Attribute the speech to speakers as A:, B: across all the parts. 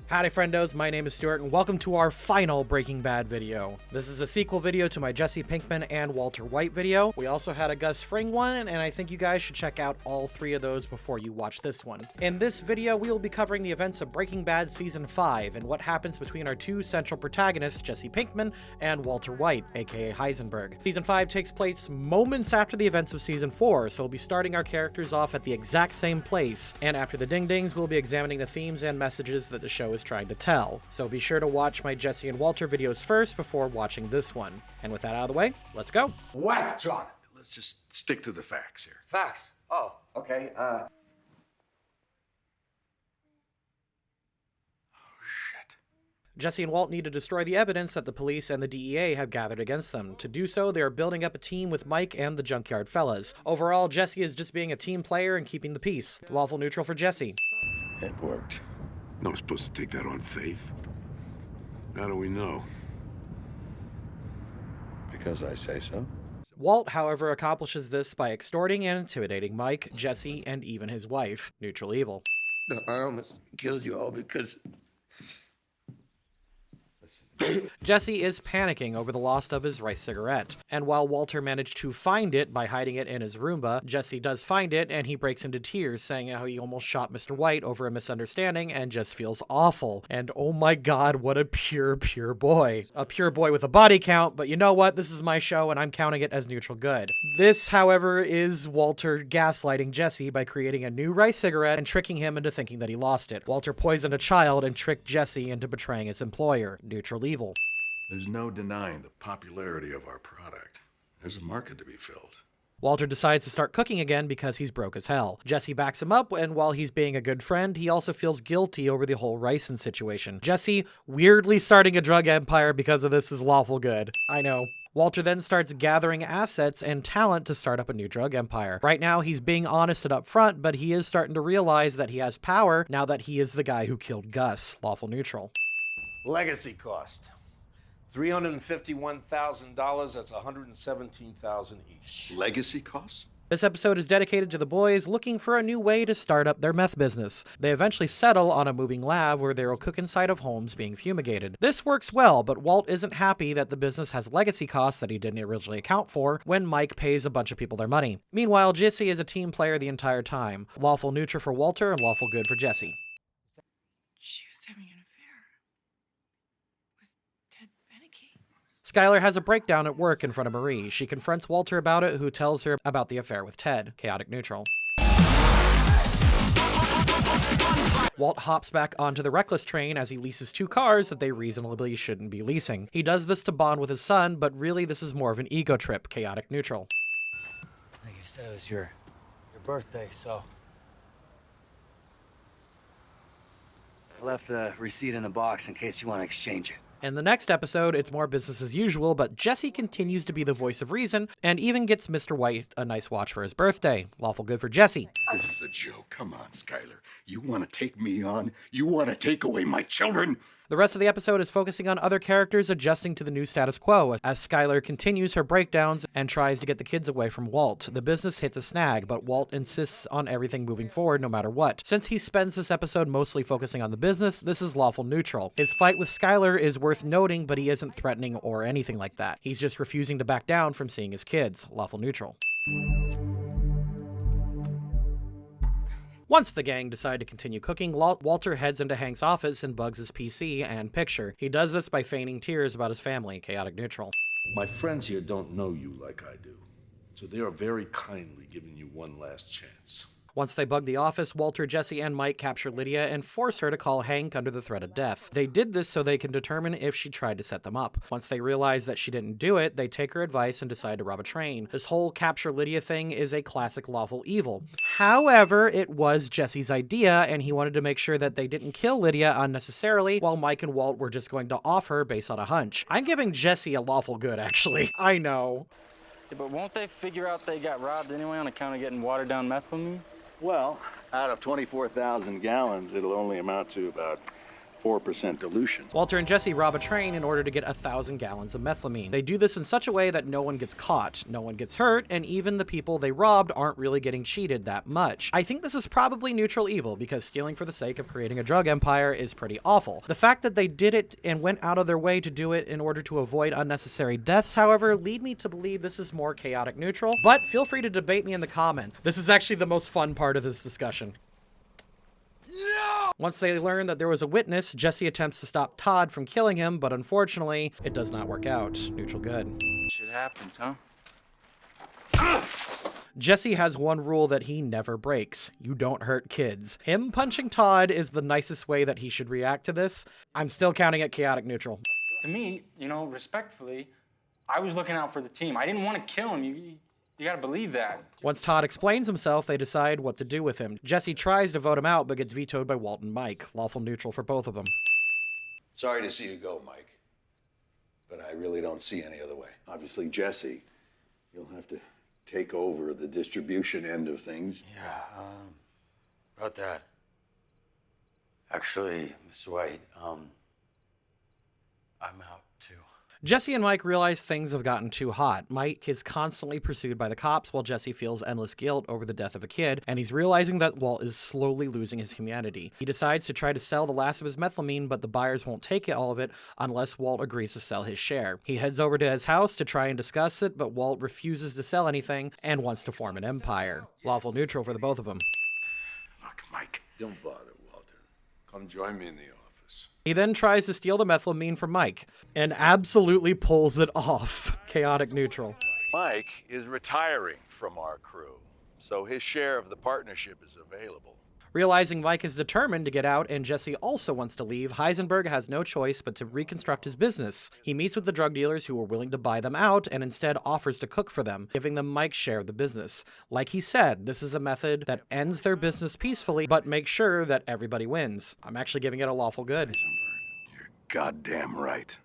A: Howdy friendos, my name is Stuart and welcome to our final Breaking Bad video. This is a sequel video to my Jesse Pinkman and Walter White video. We also had a Gus Fring one, and I think you guys should check out all three of those before you watch this one. In this video, we will be covering the events of Breaking Bad Season 5 and what happens between our two central protagonists, Jesse Pinkman and Walter White, aka Heisenberg. Season 5 takes place moments after the events of Season 4, so we'll be starting our characters off at the exact same place, and after the ding-dings, we'll be examining the themes and messages that the show is trying to tell. So be sure to watch my Jesse and Walter videos first before watching this one. And with that out of the way, let's go.
B: What, John?
C: Let's just stick to the facts here.
B: Facts. Oh, okay.
A: Jesse and Walt need to destroy the evidence that the police and the DEA have gathered against them. To do so, they are building up a team with Mike and the Junkyard Fellas. Overall, Jesse is just being a team player and keeping the peace. Lawful neutral for Jesse.
C: It worked.
D: Not supposed to take that on faith. How do we know?
C: Because I say so.
A: Walt, however, accomplishes this by extorting and intimidating Mike, Jesse, and even his wife. Neutral evil.
C: I almost killed you all because...
A: Jesse is panicking over the loss of his rice cigarette, and while Walter managed to find it by hiding it in his Roomba, Jesse does find it and he breaks into tears, saying how he almost shot Mr. White over a misunderstanding and just feels awful. And oh my god, what a pure boy. A pure boy with a body count, but you know what? This is my show and I'm counting it as neutral good. This, however, is Walter gaslighting Jesse by creating a new rice cigarette and tricking him into thinking that he lost it. Walter poisoned a child and tricked Jesse into betraying his employer. Neutral evil.
C: There's no denying the popularity of our product. There's a market to be filled.
A: Walter decides to start cooking again because he's broke as hell. Jesse backs him up, and while he's being a good friend, he also feels guilty over the whole ricin situation. Jesse weirdly starting a drug empire because of this is lawful good. I know. Walter then starts gathering assets and talent to start up a new drug empire. Right now, he's being honest and upfront, but he is starting to realize that he has power now that he is the guy who killed Gus. Lawful neutral.
B: Legacy cost. $351,000, that's $117,000 each.
C: Legacy costs?
A: This episode is dedicated to the boys looking for a new way to start up their meth business. They eventually settle on a moving lab where they will cook inside of homes being fumigated. This works well, but Walt isn't happy that the business has legacy costs that he didn't originally account for when Mike pays a bunch of people their money. Meanwhile, Jesse is a team player the entire time. Lawful neutral for Walter and lawful good for Jesse.
E: She was having an affair with Ted Beneke.
A: Skylar has a breakdown at work in front of Marie. She confronts Walter about it, who tells her about the affair with Ted. Chaotic neutral. Walt hops back onto the reckless train as he leases two cars that they reasonably shouldn't be leasing. He does this to bond with his son, but really this is more of an ego trip. Chaotic neutral.
F: Like I said, it was your birthday, so... I left a receipt in the box in case you want to exchange it.
A: In the next episode, it's more business as usual, but Jesse continues to be the voice of reason and even gets Mr. White a nice watch for his birthday. Lawful good for Jesse.
C: This is a joke. Come on, Skylar. You want to take me on? You want to take away my children?
A: The rest of the episode is focusing on other characters adjusting to the new status quo as Skylar continues her breakdowns and tries to get the kids away from Walt. The business hits a snag, but Walt insists on everything moving forward no matter what. Since he spends this episode mostly focusing on the business, this is lawful neutral. His fight with Skylar is worth noting, but he isn't threatening or anything like that. He's just refusing to back down from seeing his kids. Lawful neutral. Once the gang decide to continue cooking, Walter heads into Hank's office and bugs his PC and picture. He does this by feigning tears about his family. Chaotic neutral.
G: My friends here don't know you like I do, so they are very kindly giving you one last chance.
A: Once they bug the office, Walter, Jesse, and Mike capture Lydia and force her to call Hank under the threat of death. They did this so they can determine if she tried to set them up. Once they realize that she didn't do it, they take her advice and decide to rob a train. This whole capture Lydia thing is a classic lawful evil. However, it was Jesse's idea, and he wanted to make sure that they didn't kill Lydia unnecessarily, while Mike and Walt were just going to off her based on a hunch. I'm giving Jesse a lawful good, actually. I know.
H: Yeah, but won't they figure out they got robbed anyway on account of getting watered down methamphetamine?
G: Well, out of 24,000 gallons, it'll only amount to about
C: 4% dilution.
A: Walter and Jesse rob a train in order to get 1,000 gallons of methylamine. They do this in such a way that no one gets caught, no one gets hurt, and even the people they robbed aren't really getting cheated that much. I think this is probably neutral evil, because stealing for the sake of creating a drug empire is pretty awful. The fact that they did it and went out of their way to do it in order to avoid unnecessary deaths, however, lead me to believe this is more chaotic neutral, but feel free to debate me in the comments. This is actually the most fun part of this discussion. No! Once they learn that there was a witness, Jesse attempts to stop Todd from killing him, but unfortunately, it does not work out. Neutral good.
H: Shit happens, huh?
A: Jesse has one rule that he never breaks. You don't hurt kids. Him punching Todd is the nicest way that he should react to this. I'm still counting it chaotic neutral.
H: To me, you know, respectfully, I was looking out for the team. I didn't want to kill him. You gotta believe that.
A: Once Todd explains himself, they decide what to do with him. Jesse tries to vote him out, but gets vetoed by Walt and Mike. Lawful neutral for both of them.
I: Sorry to see you go, Mike. But I really don't see any other way.
C: Obviously, Jesse, you'll have to take over the distribution end of things.
F: Yeah, about that. Actually, Mr. White, I'm out too.
A: Jesse and Mike realize things have gotten too hot. Mike is constantly pursued by the cops while Jesse feels endless guilt over the death of a kid, and he's realizing that Walt is slowly losing his humanity. He decides to try to sell the last of his methylamine, but the buyers won't take all of it unless Walt agrees to sell his share. He heads over to his house to try and discuss it, but Walt refuses to sell anything and wants to form an empire. Lawful neutral for the both of them.
C: Look, Mike.
D: Don't bother, Walter. Come join me in the office.
A: He then tries to steal the methylamine from Mike and absolutely pulls it off. Chaotic neutral.
I: Mike is retiring from our crew, so his share of the partnership is available.
A: Realizing Mike is determined to get out and Jesse also wants to leave, Heisenberg has no choice but to reconstruct his business. He meets with the drug dealers who are willing to buy them out and instead offers to cook for them, giving them Mike's share of the business. Like he said, this is a method that ends their business peacefully, but makes sure that everybody wins. I'm actually giving it a lawful good.
C: You're goddamn right.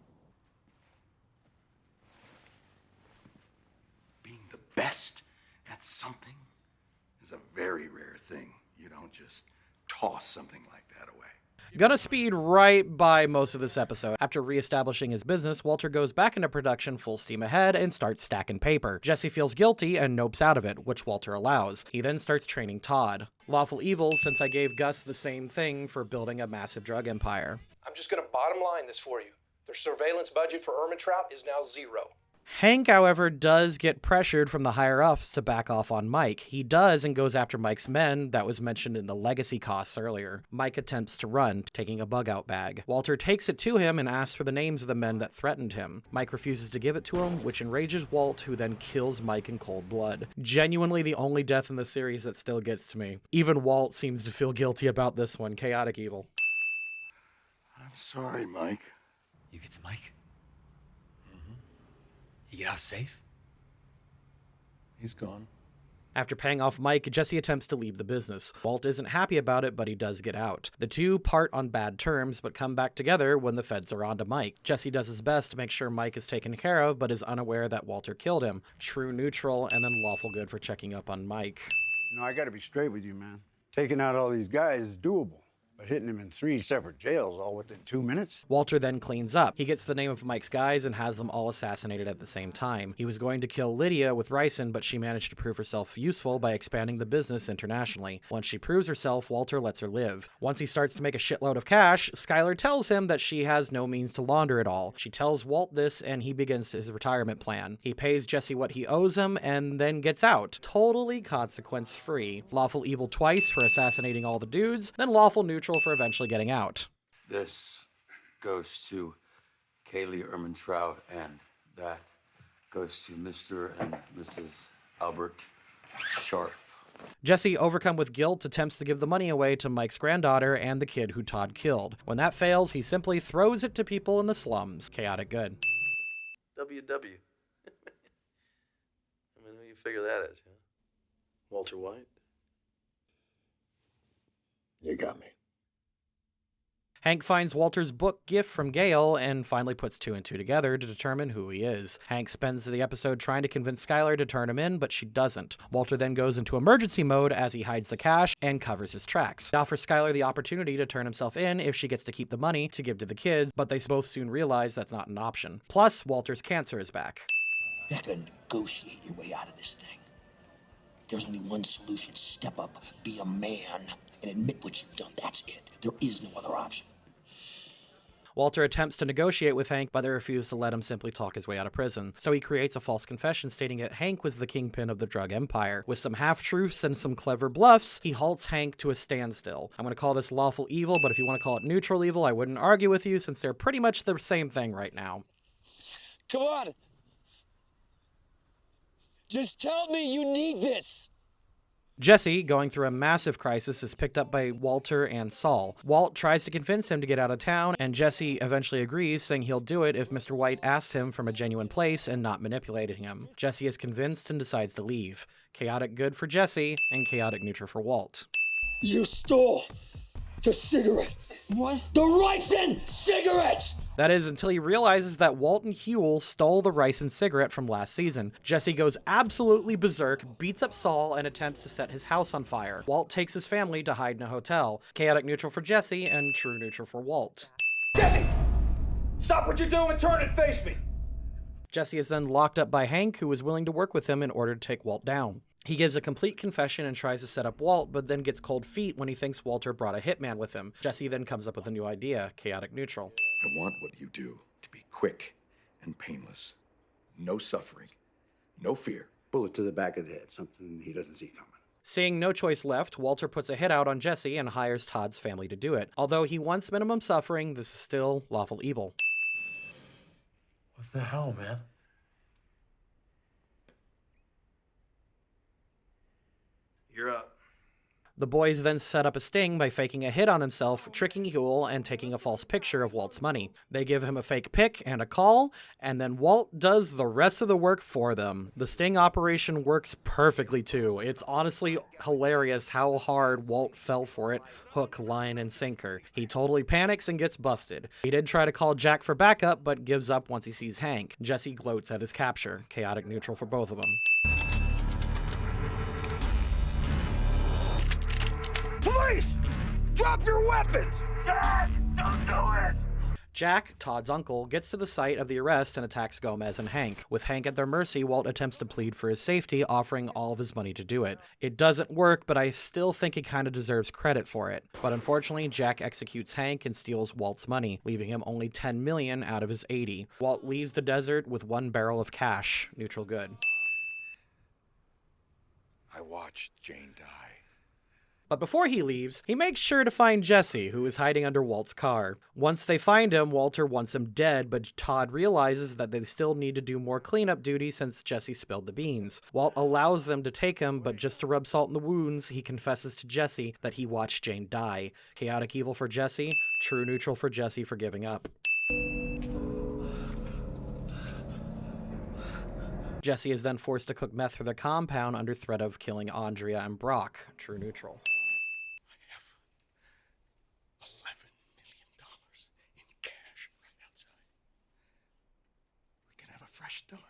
C: Being the best at something is a very rare thing. You don't just toss something like that away.
A: Gonna speed right by most of this episode. After reestablishing his business, Walter goes back into production full steam ahead and starts stacking paper. Jesse feels guilty and nopes out of it, which Walter allows. He then starts training Todd. Lawful evil, since I gave Gus the same thing for building a massive drug empire.
J: I'm just gonna bottom line this for you. Their surveillance budget for Trout is now 0.
A: Hank, however, does get pressured from the higher-ups to back off on Mike. He does and goes after Mike's men that was mentioned in the legacy costs earlier. Mike attempts to run, taking a bug-out bag. Walter takes it to him and asks for the names of the men that threatened him. Mike refuses to give it to him, which enrages Walt, who then kills Mike in cold blood. Genuinely the only death in the series that still gets to me. Even Walt seems to feel guilty about this one. Chaotic evil.
C: I'm sorry, Mike.
F: You get to Mike? You get out safe?
C: He's gone.
A: After paying off Mike, Jesse attempts to leave the business. Walt isn't happy about it, but he does get out. The two part on bad terms, but come back together when the feds are onto Mike. Jesse does his best to make sure Mike is taken care of, but is unaware that Walter killed him. True neutral, and then lawful good for checking up on Mike.
K: You know, I gotta be straight with you, man. Taking out all these guys is doable. But hitting him in 3 separate jails all within 2 minutes?
A: Walter then cleans up. He gets the name of Mike's guys and has them all assassinated at the same time. He was going to kill Lydia with ricin, but she managed to prove herself useful by expanding the business internationally. Once she proves herself, Walter lets her live. Once he starts to make a shitload of cash, Skylar tells him that she has no means to launder it all. She tells Walt this, and he begins his retirement plan. He pays Jesse what he owes him, and then gets out. Totally consequence-free. Lawful evil twice for assassinating all the dudes, then lawful neutral for eventually getting out.
F: This goes to Kaylee Trout, and that goes to Mr. and Mrs. Albert Sharp.
A: Jesse, overcome with guilt, attempts to give the money away to Mike's granddaughter and the kid who Todd killed. When that fails, he simply throws it to people in the slums. Chaotic good.
L: WW. I mean, who you figure that is, huh? Walter White?
I: You got me.
A: Hank finds Walter's book gift from Gale and finally puts two and two together to determine who he is. Hank spends the episode trying to convince Skylar to turn him in, but she doesn't. Walter then goes into emergency mode as he hides the cash and covers his tracks. He offers Skylar the opportunity to turn himself in if she gets to keep the money to give to the kids, but they both soon realize that's not an option. Plus, Walter's cancer is back.
M: You have to negotiate your way out of this thing. There's only one solution. Step up, be a man, and admit what you've done. That's it. There is no other option.
A: Walter attempts to negotiate with Hank, but they refuse to let him simply talk his way out of prison. So he creates a false confession stating that Hank was the kingpin of the drug empire. With some half-truths and some clever bluffs, he halts Hank to a standstill. I'm going to call this lawful evil, but if you want to call it neutral evil, I wouldn't argue with you since they're pretty much the same thing right now.
N: Come on! Just tell me you need this!
A: Jesse, going through a massive crisis, is picked up by Walter and Saul. Walt tries to convince him to get out of town, and Jesse eventually agrees, saying he'll do it if Mr. White asks him from a genuine place and not manipulating him. Jesse is convinced and decides to leave. Chaotic good for Jesse, and chaotic neutral for Walt.
N: You stole the cigarette! What? The ricin cigarette!
A: That is, until he realizes that Walt and Huel stole the rice and cigarette from last season. Jesse goes absolutely berserk, beats up Saul, and attempts to set his house on fire. Walt takes his family to hide in a hotel. Chaotic neutral for Jesse, and true neutral for Walt.
N: Jesse! Stop what you're doing and turn and face me!
A: Jesse is then locked up by Hank, who is willing to work with him in order to take Walt down. He gives a complete confession and tries to set up Walt, but then gets cold feet when he thinks Walter brought a hitman with him. Jesse then comes up with a new idea, chaotic neutral.
C: I want what you do to be quick and painless. No suffering, no fear.
K: Bullet to the back of the head, something he doesn't see coming.
A: Seeing no choice left, Walter puts a hit out on Jesse and hires Todd's family to do it. Although he wants minimum suffering, this is still lawful evil.
L: What the hell, man? You're up.
A: The boys then set up a sting by faking a hit on himself, tricking Huel, and taking a false picture of Walt's money. They give him a fake pic and a call, and then Walt does the rest of the work for them. The sting operation works perfectly too. It's honestly hilarious how hard Walt fell for it, hook, line, and sinker. He totally panics and gets busted. He did try to call Jack for backup, but gives up once he sees Hank. Jesse gloats at his capture, chaotic neutral for both of them.
N: Police! Drop your weapons! Jack! Don't do it!
A: Jack, Todd's uncle, gets to the site of the arrest and attacks Gomez and Hank. With Hank at their mercy, Walt attempts to plead for his safety, offering all of his money to do it. It doesn't work, but I still think he kind of deserves credit for it. But unfortunately, Jack executes Hank and steals Walt's money, leaving him only $10 million out of his 80. Walt leaves the desert with 1 barrel of cash, neutral good.
C: I watched Jane die.
A: But before he leaves, he makes sure to find Jesse, who is hiding under Walt's car. Once they find him, Walter wants him dead, but Todd realizes that they still need to do more cleanup duty since Jesse spilled the beans. Walt allows them to take him, but just to rub salt in the wounds, he confesses to Jesse that he watched Jane die. Chaotic evil for Jesse, true neutral for Jesse for giving up. Jesse is then forced to cook meth for the compound under threat of killing Andrea and Brock, true neutral.
C: Fresh start.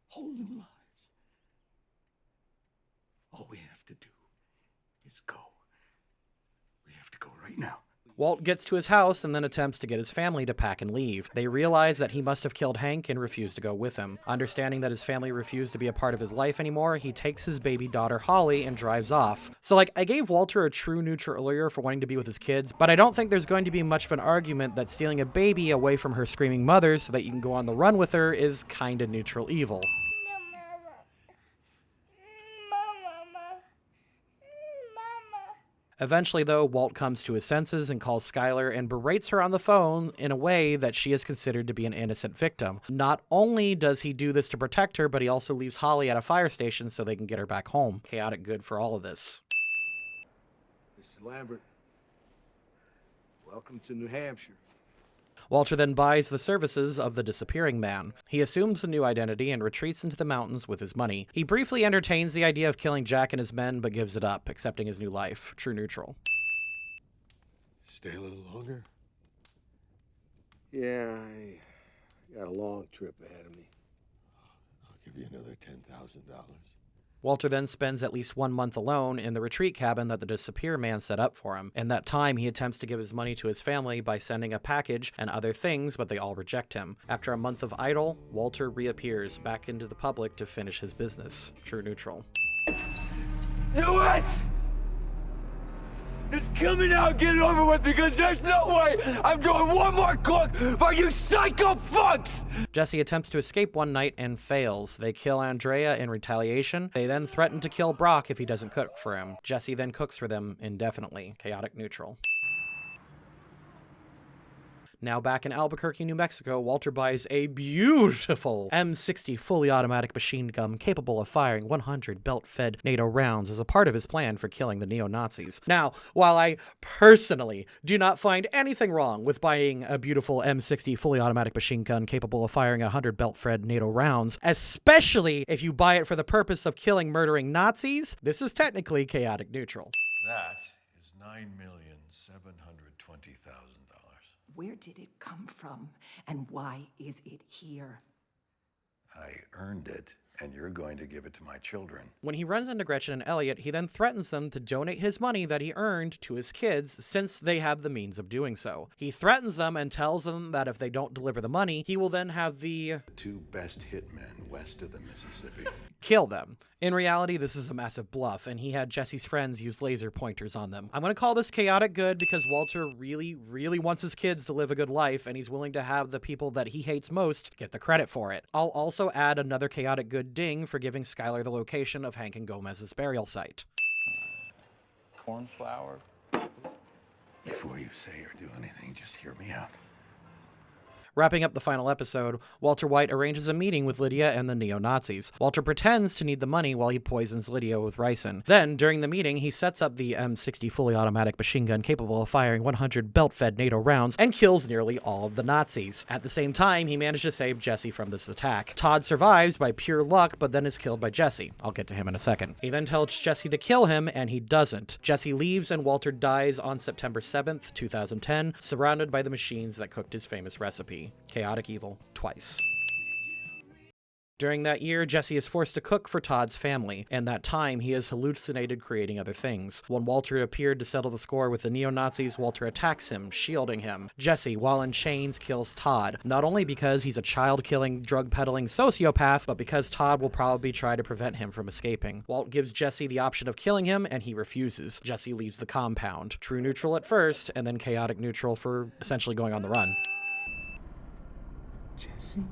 C: Whole new lives. All we have to do is go. We have to go right now.
A: Walt gets to his house and then attempts to get his family to pack and leave. They realize that he must have killed Hank and refuse to go with him. Understanding that his family refused to be a part of his life anymore, he takes his baby daughter Holly and drives off. So I gave Walter a true neutral earlier for wanting to be with his kids, but I don't think there's going to be much of an argument that stealing a baby away from her screaming mother so that you can go on the run with her is kinda neutral evil. Eventually, though, Walt comes to his senses and calls Skylar and berates her on the phone in a way that she is considered to be an innocent victim. Not only does he do this to protect her, but he also leaves Holly at a fire station so they can get her back home. Chaotic good for all of this.
D: Mr. Lambert, welcome to New Hampshire.
A: Walter then buys the services of the disappearing man. He assumes the new identity and retreats into the mountains with his money. He briefly entertains the idea of killing Jack and his men, but gives it up, accepting his new life. True neutral.
D: Stay a little longer?
O: Yeah, I got a long trip ahead of me.
D: I'll give you another $10,000.
A: Walter then spends at least 1 month alone in the retreat cabin that the Disappear Man set up for him. In that time, he attempts to give his money to his family by sending a package and other things, but they all reject him. After a month of idle, Walter reappears back into the public to finish his business. True neutral.
N: Do it! Just kill me now and get it over with, because there's no way I'm doing one more cook for you psycho fucks!
A: Jesse attempts to escape one night and fails. They kill Andrea in retaliation. They then threaten to kill Brock if he doesn't cook for him. Jesse then cooks for them indefinitely. Chaotic neutral. Now back in Albuquerque, New Mexico, Walter buys a beautiful M60 fully automatic machine gun capable of firing 100 belt-fed NATO rounds as a part of his plan for killing the neo-Nazis. Now, while I personally do not find anything wrong with buying a beautiful M60 fully automatic machine gun capable of firing 100 belt-fed NATO rounds, especially if you buy it for the purpose of killing murdering Nazis, this is technically chaotic neutral.
I: That is $9,720,000.
P: Where did it come from, and why is it here?
C: I earned it, and you're going to give it to my children.
A: When he runs into Gretchen and Elliot, he then threatens them to donate his money that he earned to his kids, since they have the means of doing so. He threatens them and tells them that if they don't deliver the money, he will then have the
C: two best hitmen west of the Mississippi.
A: Kill them. In reality, this is a massive bluff, and he had Jesse's friends use laser pointers on them. I'm going to call this chaotic good because Walter really, really wants his kids to live a good life, and he's willing to have the people that he hates most get the credit for it. I'll also add another chaotic good ding for giving Skylar the location of Hank and Gomez's burial site.
H: Cornflower.
C: Before you say or do anything, just hear me out.
A: Wrapping up the final episode, Walter White arranges a meeting with Lydia and the neo-Nazis. Walter pretends to need the money while he poisons Lydia with ricin. Then, during the meeting, he sets up the M60 fully automatic machine gun capable of firing 100 belt-fed NATO rounds and kills nearly all of the Nazis. At the same time, he manages to save Jesse from this attack. Todd survives by pure luck, but then is killed by Jesse. I'll get to him in a second. He then tells Jesse to kill him, and he doesn't. Jesse leaves, and Walter dies on September 7th, 2010, surrounded by the machines that cooked his famous recipe. Chaotic evil twice. During that year, Jesse is forced to cook for Todd's family, and that time he has hallucinated creating other things. When Walter appeared to settle the score with the neo-Nazis, Walter attacks him, shielding him. Jesse, while in chains, kills Todd, not only because he's a child-killing, drug-peddling sociopath, but because Todd will probably try to prevent him from escaping. Walt gives Jesse the option of killing him, and he refuses. Jesse leaves the compound. True neutral at first, and then chaotic neutral for essentially going on the run.
P: Jesse?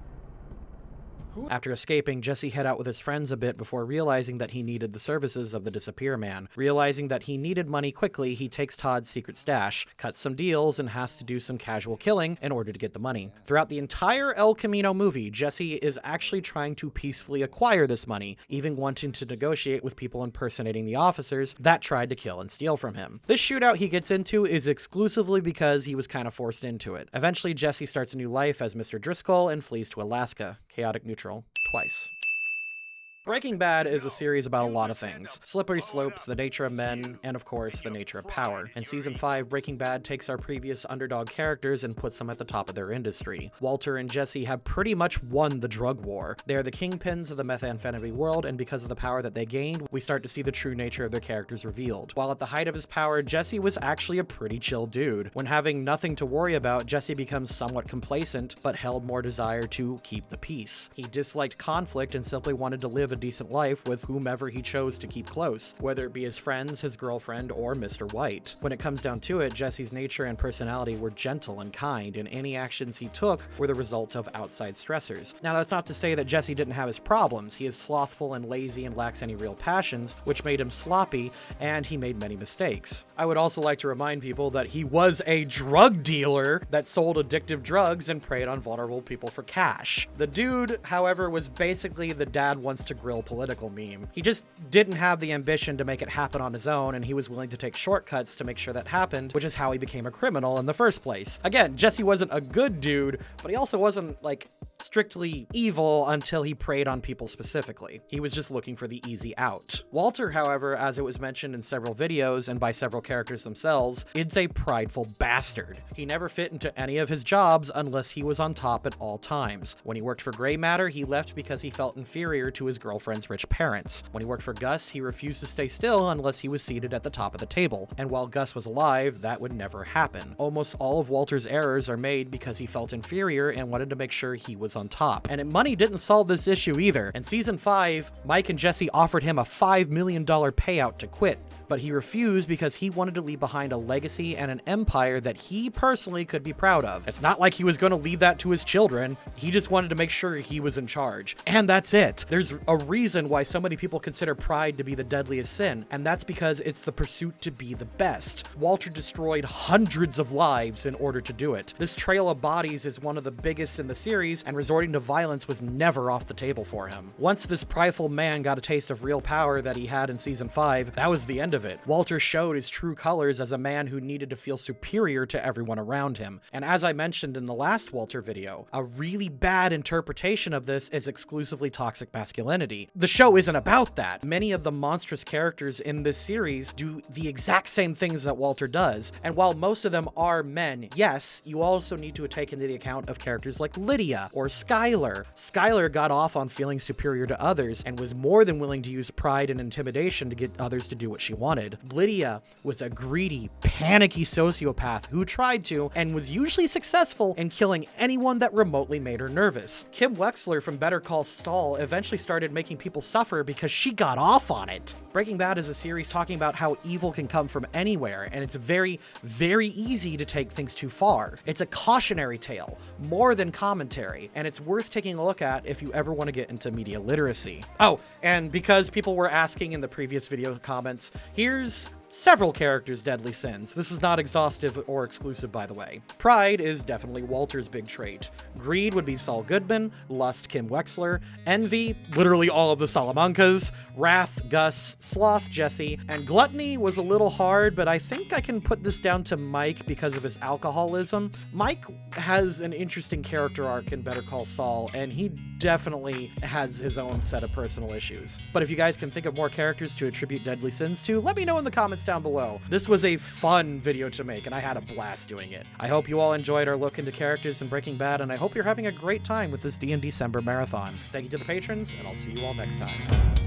A: After escaping, Jesse hid out with his friends a bit before realizing that he needed the services of the Disappear Man. Realizing that he needed money quickly, he takes Todd's secret stash, cuts some deals, and has to do some casual killing in order to get the money. Throughout the entire El Camino movie, Jesse is actually trying to peacefully acquire this money, even wanting to negotiate with people impersonating the officers that tried to kill and steal from him. This shootout he gets into is exclusively because he was kind of forced into it. Eventually, Jesse starts a new life as Mr. Driscoll and flees to Alaska. Chaotic neutral. Twice. Breaking Bad is a series about a lot of things. Slippery slopes, the nature of men, and of course, the nature of power. In Season 5, Breaking Bad takes our previous underdog characters and puts them at the top of their industry. Walter and Jesse have pretty much won the drug war. They are the kingpins of the methamphetamine world, and because of the power that they gained, we start to see the true nature of their characters revealed. While at the height of his power, Jesse was actually a pretty chill dude. When having nothing to worry about, Jesse becomes somewhat complacent, but held more desire to keep the peace. He disliked conflict and simply wanted to live a decent life with whomever he chose to keep close, whether it be his friends, his girlfriend, or Mr. White. When it comes down to it, Jesse's nature and personality were gentle and kind, and any actions he took were the result of outside stressors. Now, that's not to say that Jesse didn't have his problems. He is slothful and lazy and lacks any real passions, which made him sloppy, and he made many mistakes. I would also like to remind people that he was a drug dealer that sold addictive drugs and preyed on vulnerable people for cash. The dude, however, was basically the dad wants to grill political meme. He just didn't have the ambition to make it happen on his own, and he was willing to take shortcuts to make sure that happened, which is how he became a criminal in the first place. Again, Jesse wasn't a good dude, but he also wasn't, like, strictly evil until he preyed on people specifically. He was just looking for the easy out. Walter, however, as it was mentioned in several videos and by several characters themselves, is a prideful bastard. He never fit into any of his jobs unless he was on top at all times. When he worked for Gray Matter, he left because he felt inferior to his girlfriend's rich parents. When he worked for Gus, he refused to stay still unless he was seated at the top of the table. And while Gus was alive, that would never happen. Almost all of Walter's errors are made because he felt inferior and wanted to make sure he was on top. And money didn't solve this issue either. In season 5, Mike and Jesse offered him a $5 million payout to quit, but he refused because he wanted to leave behind a legacy and an empire that he personally could be proud of. It's not like he was going to leave that to his children. He just wanted to make sure he was in charge. And that's it. There's a reason why so many people consider pride to be the deadliest sin, and that's because it's the pursuit to be the best. Walter destroyed hundreds of lives in order to do it. This trail of bodies is one of the biggest in the series, and resorting to violence was never off the table for him. Once this prideful man got a taste of real power that he had in season 5, that was the end of it. Walter showed his true colors as a man who needed to feel superior to everyone around him. And as I mentioned in the last Walter video, a really bad interpretation of this is exclusively toxic masculinity. The show isn't about that. Many of the monstrous characters in this series do the exact same things that Walter does. And while most of them are men, yes, you also need to take into the account of characters like Lydia or Skylar. Skylar got off on feeling superior to others and was more than willing to use pride and intimidation to get others to do what she wanted. Lydia was a greedy, panicky sociopath who tried to, and was usually successful in killing anyone that remotely made her nervous. Kim Wexler from Better Call Saul eventually started making people suffer because she got off on it. Breaking Bad is a series talking about how evil can come from anywhere, and it's very, very easy to take things too far. It's a cautionary tale, more than commentary, and it's worth taking a look at if you ever want to get into media literacy. Oh, and because people were asking in the previous video comments, here's several characters' deadly sins. This is not exhaustive or exclusive, by the way. Pride is definitely Walter's big trait. Greed would be Saul Goodman, lust Kim Wexler, envy, literally all of the Salamancas, wrath Gus, sloth Jesse, and gluttony was a little hard, but I think I can put this down to Mike because of his alcoholism. Mike has an interesting character arc in Better Call Saul, and he definitely has his own set of personal issues. But if you guys can think of more characters to attribute deadly sins to, let me know in the comments down below. This was a fun video to make, and I had a blast doing it. I hope you all enjoyed our look into characters in Breaking Bad, and I hope you're having a great time with this D&D December marathon. Thank you to the patrons, and I'll see you all next time.